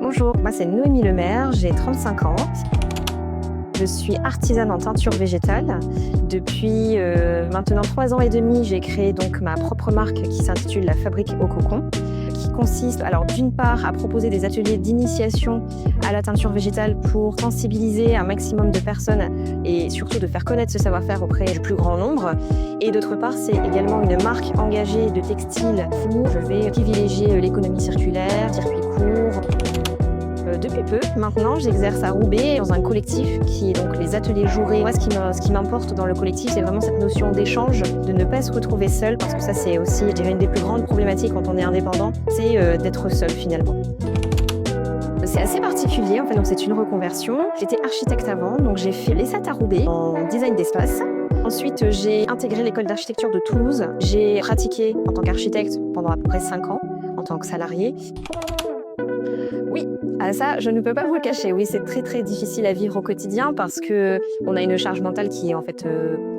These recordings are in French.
Bonjour, moi c'est Noémie Lemaire, j'ai 35 ans. Je suis artisane en teinture végétale. Depuis maintenant 3 ans et demi, j'ai créé donc ma propre marque qui s'intitule La Fabrique au Cocon, qui consiste alors d'une part à proposer des ateliers d'initiation à la teinture végétale pour sensibiliser un maximum de personnes et surtout de faire connaître ce savoir-faire auprès du plus grand nombre. Et d'autre part, c'est également une marque engagée de textile où je vais privilégier l'économie circulaire, circuit court. Depuis peu, maintenant, j'exerce à Roubaix dans un collectif qui est donc les ateliers Jouré. Moi, ce qui m'importe dans le collectif, c'est vraiment cette notion d'échange, de ne pas se retrouver seul, parce que ça, c'est aussi, je dirais, une des plus grandes problématiques quand on est indépendant, c'est d'être seul finalement. C'est assez particulier, en fait, donc c'est une reconversion. J'étais architecte avant, donc j'ai fait l'ESAT à Roubaix en design d'espace. Ensuite, j'ai intégré l'école d'architecture de Toulouse. J'ai pratiqué en tant qu'architecte pendant à peu près 5 ans, en tant que salarié. Oui, ça, je ne peux pas vous le cacher. Oui, c'est très très difficile à vivre au quotidien parce que on a une charge mentale qui est en fait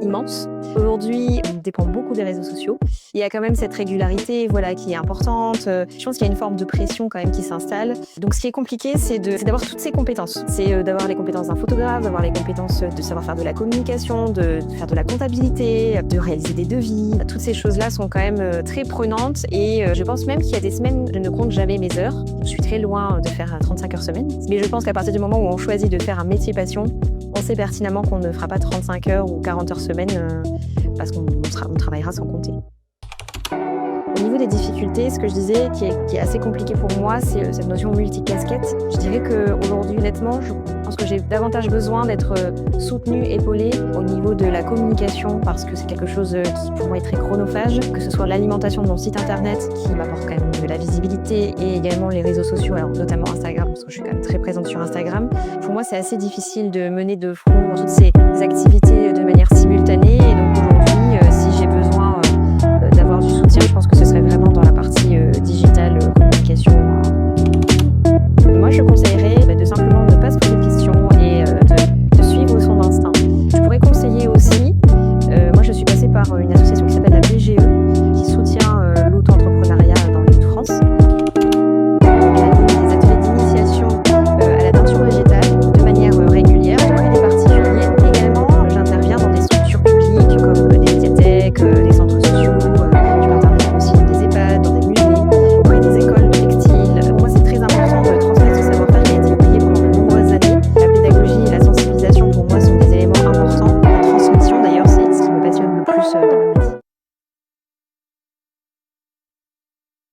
immense. Aujourd'hui, on dépend beaucoup des réseaux sociaux. Il y a quand même cette régularité, voilà, qui est importante. Je pense qu'il y a une forme de pression quand même qui s'installe. Donc, ce qui est compliqué, c'est d'avoir toutes ces compétences. C'est d'avoir les compétences d'un photographe, d'avoir les compétences de savoir faire de la communication, de faire de la comptabilité, de réaliser des devis. Toutes ces choses-là sont quand même très prenantes et je pense même qu'il y a des semaines, je ne compte jamais mes heures. Je suis très loin de faire 35 heures semaine. Mais je pense qu'à partir du moment où on choisit de faire un métier passion, on sait pertinemment qu'on ne fera pas 35 heures ou 40 heures semaine parce qu'on travaillera sans compter. Au niveau des difficultés, ce que je disais qui est assez compliqué pour moi, c'est cette notion multicasquette. Je dirais qu'aujourd'hui, honnêtement, je pense que j'ai davantage besoin d'être soutenue, épaulée au niveau de la communication parce que c'est quelque chose qui pour moi est très chronophage, que ce soit l'alimentation de mon site internet qui m'apporte quand même de la visibilité et également les réseaux sociaux, alors notamment Instagram parce que je suis quand même très présente sur Instagram. Pour moi, c'est assez difficile de mener de front toutes ces activités de manière simultanée et donc